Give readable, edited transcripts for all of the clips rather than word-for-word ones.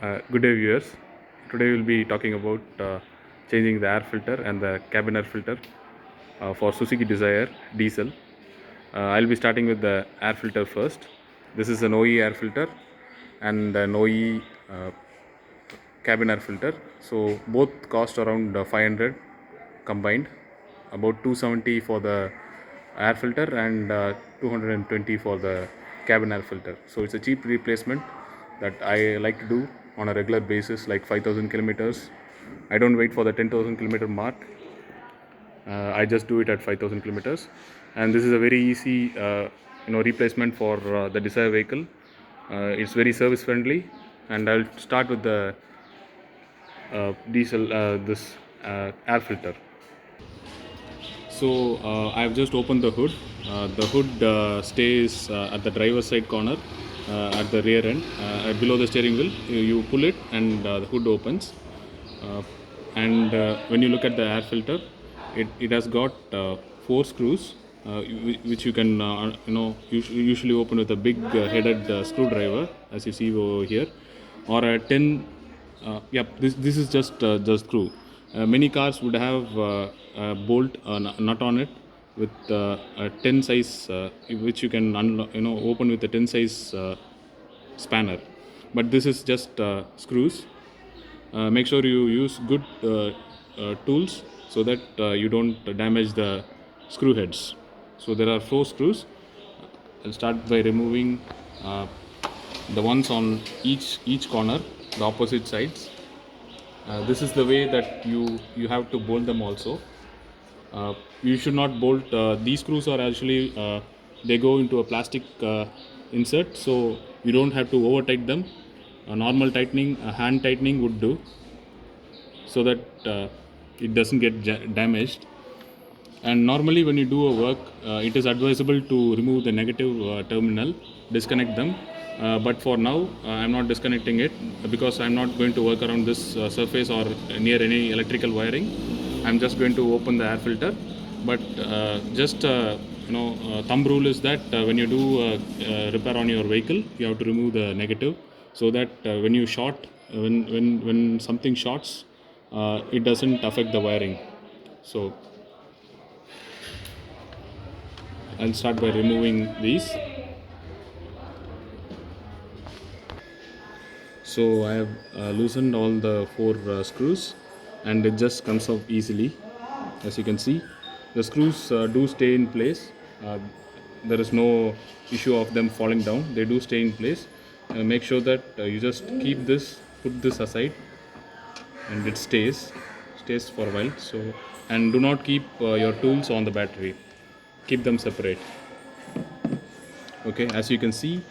Good day, viewers. Today we'll be talking about changing the air filter and the cabin air filter for Suzuki Dzire diesel. I'll be starting with the air filter first. This is an OE air filter and an OE cabin air filter. So both cost around 500 combined, about 270 for the air filter and 220 for the cabin air filter. So it's a cheap replacement that I like to do on a regular basis, like 5,000 kilometers. I don't wait for the 10,000 kilometer mark. I just do it at 5,000 kilometers, and this is a very easy replacement for the Dzire vehicle. It's very service friendly, and I'll start with the diesel this air filter. So I've just opened the hood. The hood stays at the driver's side corner at the rear end, below the steering wheel. You pull it and the hood opens. And when you look at the air filter, it has got 4 screws, which you can usually open with a big headed screwdriver, as you see over here, or a 10. This is just the screw. Many cars would have a bolt nut on it with a 10 size, which you can open with a 10 size spanner. But this is just screws. Make sure you use good tools so that you don't damage the screw heads. So there are 4 screws. I'll start by removing the ones on each corner, the opposite sides. This is the way that you have to bolt them also. You should not bolt. These screws are actually they go into a plastic insert, so you don't have to over tighten them. A normal tightening, a hand tightening would do, so that it doesn't get damaged. And normally when you do a work, it is advisable to remove the negative terminal, disconnect them. But for now, I'm not disconnecting it because I'm not going to work around this surface or near any electrical wiring. I'm just going to open the air filter. But thumb rule is that when you do repair on your vehicle, you have to remove the negative, so that when you short, when something shorts, it doesn't affect the wiring. So I'll start by removing these. So I have loosened all the 4 screws, and it just comes off easily. As you can see, the screws do stay in place. There is no issue of them falling down. They do stay in place. Make sure that you just keep this, put this aside, and it stays for a while. So, and do not keep your tools on the battery. Keep them separate. Okay, as you can see,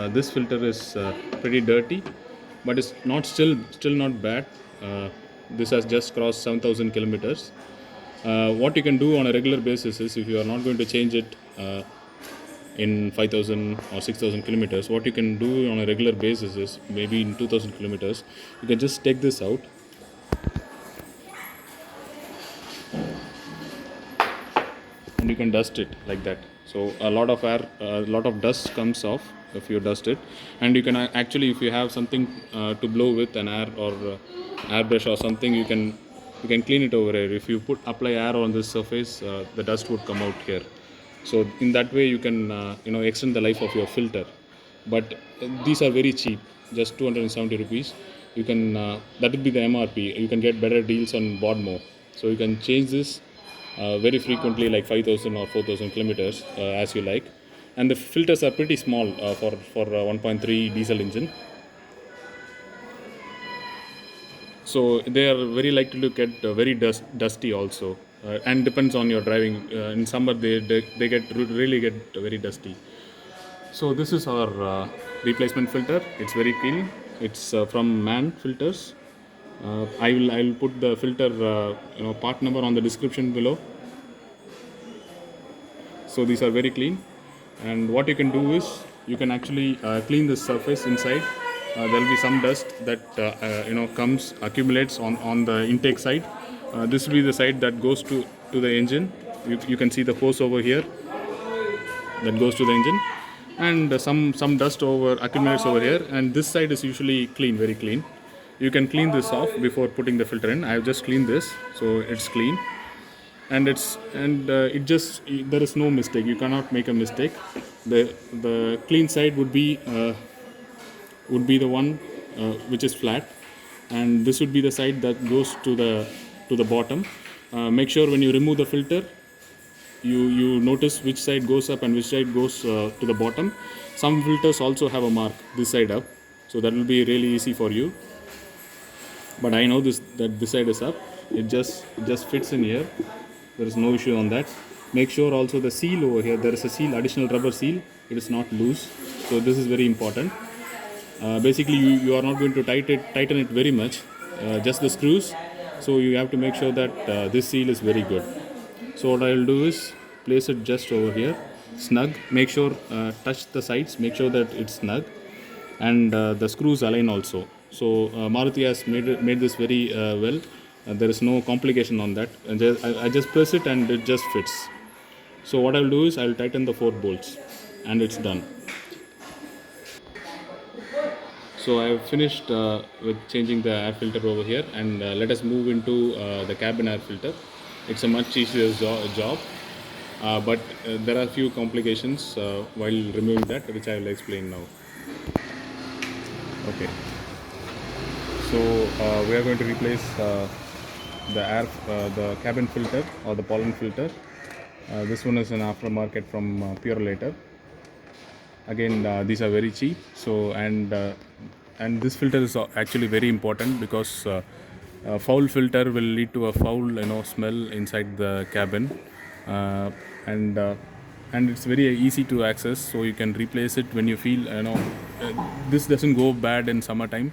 this filter is pretty dirty, but it's not still not bad. This has just crossed 7,000 kilometers. What you can do on a regular basis is, if you are not going to change it in 5,000 or 6,000 kilometers, what you can do on a regular basis is, maybe in 2,000 kilometers, you can just take this out and you can dust it like that. So a lot of air, a lot of dust comes off if you dust it. And you can actually, if you have something to blow with, an air or airbrush or something, you can clean it over here. If you apply air on this surface, the dust would come out here. So in that way you can extend the life of your filter. But these are very cheap, just 270 rupees. You can that would be the MRP. You can get better deals on Bodmo. So you can change this very frequently, like 5,000 or 4,000 kilometers, as you like. And the filters are pretty small for 1.3 diesel engine. So they are very likely to get very dusty also, and depends on your driving. In summer they really get very dusty. So this is our replacement filter. It's very clean. It's from MAN Filters. I will put the filter part number on the description below. So these are very clean, and what you can do is, you can actually clean this surface inside. There will be some dust that accumulates on the intake side. This will be the side that goes to the engine. You can see the hose over here that goes to the engine, and some dust accumulates over here, and this side is usually clean, very clean. You can clean this off before putting the filter in. I have just cleaned this, so it's clean, and it just, there is no mistake. You cannot make a mistake. The clean side would be the one which is flat, and this would be the side that goes to the bottom. Make sure when you remove the filter, you notice which side goes up and which side goes to the bottom. Some filters also have a mark this side up, so that will be really easy for you. But I know that this side is up. It just fits in here. There is no issue on that. Make sure also the seal over here, there is a seal, additional rubber seal. It is not loose, so this is very important. Basically, you are not going to tighten it very much, just the screws. So you have to make sure that this seal is very good. So what I will do is place it just over here, snug. Make sure touch the sides, make sure that it's snug, and the screws align also. So Maruti has made this very well. There is no complication on that. And I just press it and it just fits. So what I will do is I will tighten the 4 bolts, and it's done. So I have finished with changing the air filter over here, and let us move into the cabin air filter. It's a much easier job, but there are a few complications while removing that, which I will explain now. Okay, so we are going to replace the cabin filter or the pollen filter. This one is an aftermarket from Purolator. Again, these are very cheap. So and this filter is actually very important, because a foul filter will lead to a foul smell inside the cabin, uh, and uh, and it's very easy to access. So you can replace it when you feel this doesn't go bad in summertime,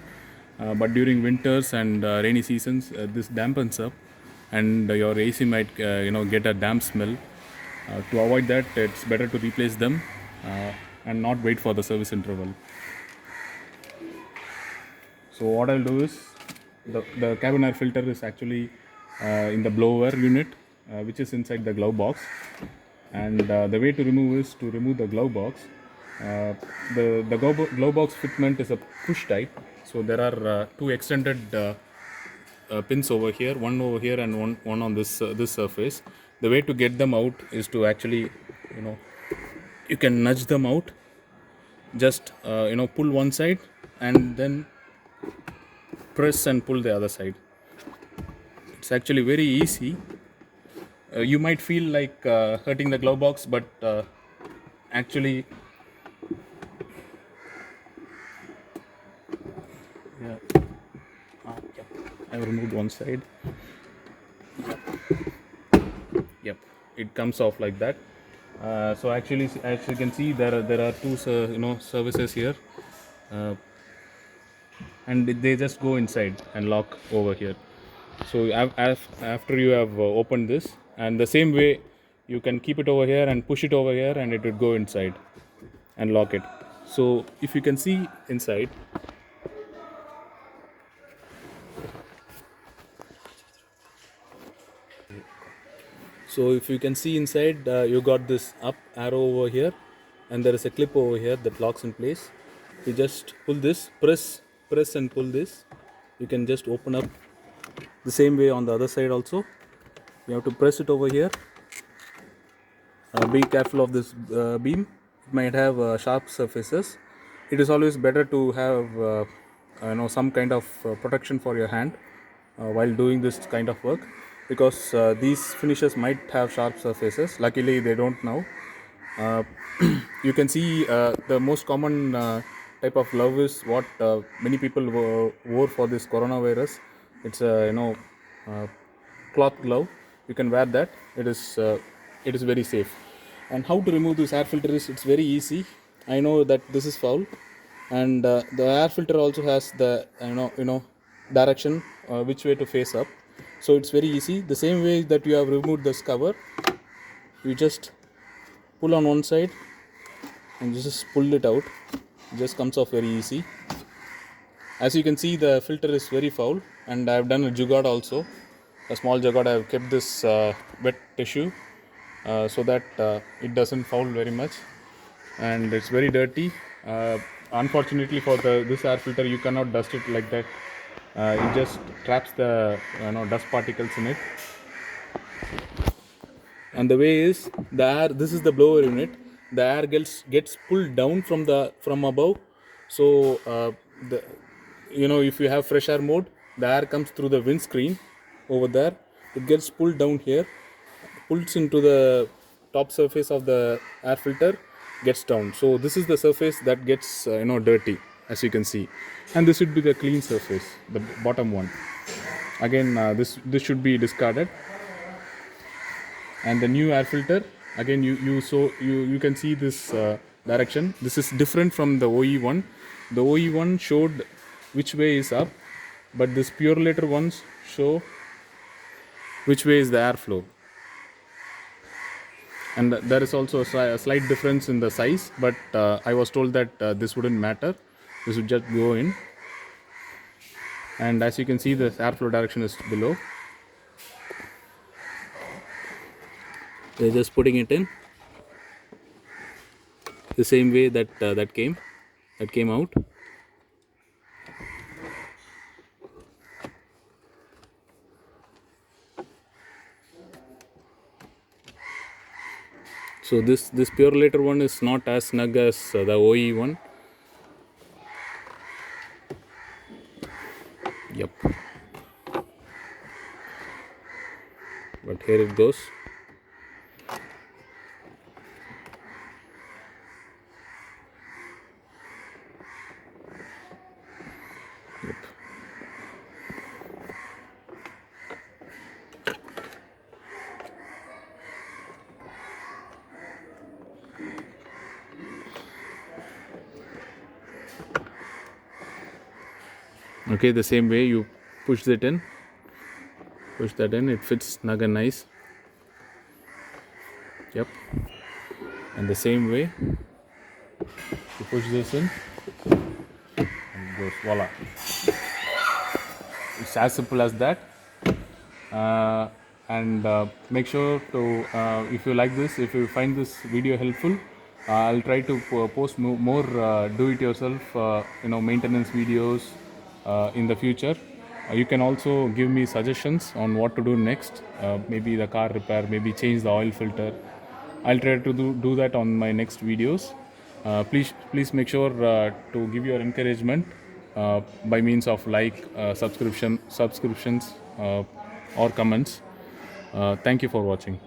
but during winters and rainy seasons, this dampens up, and your AC might get a damp smell. To avoid that, it's better to replace them and not wait for the service interval. So what I'll do is, the cabin air filter is actually in the blower unit, which is inside the glove box. And the way to remove is to remove the glove box. The glove box fitment is a push type. So there are 2 extended pins over here, one over here and one on this surface. The way to get them out is to actually, you can nudge them out. Just pull one side and then press and pull the other side. It's actually very easy. You might feel like hurting the glove box, but actually, yeah. Yep. I removed one side. Yep, it comes off like that. So actually, as you can see, there are 2 services here, and they just go inside and lock over here. So after you have opened this, and the same way, you can keep it over here and push it over here, and it would go inside and lock it. So if you can see inside, you got this up arrow over here, and there is a clip over here that locks in place. You just pull this, press and pull this. You can just open up. The same way on the other side also, you have to press it over here. Be careful of this beam. It might have sharp surfaces. It is always better to have some kind of protection for your hand while doing this kind of work, because these finishes might have sharp surfaces. Luckily they don't now. You can see the most common type of glove is what many people wore for this coronavirus. It's a cloth glove. You can wear that. It is very safe. And how to remove this air filter is, it's very easy. I know that this is foul, and the air filter also has the direction which way to face up. So it's very easy. The same way that you have removed this cover, you just pull on one side and just pull it out. It just comes off very easy. As you can see, the filter is very foul, and I have done a jugaad also, a small jugaad. I have kept this wet tissue so that it doesn't foul very much, and it's very dirty. Unfortunately for this air filter, you cannot dust it like that It just traps the dust particles in it. And the way is, the air, this is the blower unit, the air gets pulled down from above. So the if you have fresh air mode, the air comes through the windscreen over there, it gets pulled down here, pulls into the top surface of the air filter, gets down. So this is the surface that gets dirty, as you can see, and this should be the clean surface, the bottom one. Again, this should be discarded. And the new air filter, again, you can see this direction. This is different from the OE1. The OE1 showed which way is up, but this Purolator ones show which way is the airflow. And there is also a slight difference in the size, but I was told that this wouldn't matter, this would just go in. And as you can see, the airflow direction is below. They're just putting it in the same way that came out. So this Purolator one is not as snug as the OE one. Yep. But here it goes. Yep. Okay, the same way you push that in, it fits snug and nice. Yep. And the same way you push this in and it goes, voila. It's as simple as that. And make sure to, if you like this, if you find this video helpful, I'll try to post more do-it-yourself maintenance videos in the future. You can also give me suggestions on what to do next, maybe the car repair, maybe change the oil filter. I'll try to do that on my next videos. Please make sure to give your encouragement by means of like, subscriptions or comments. Thank you for watching.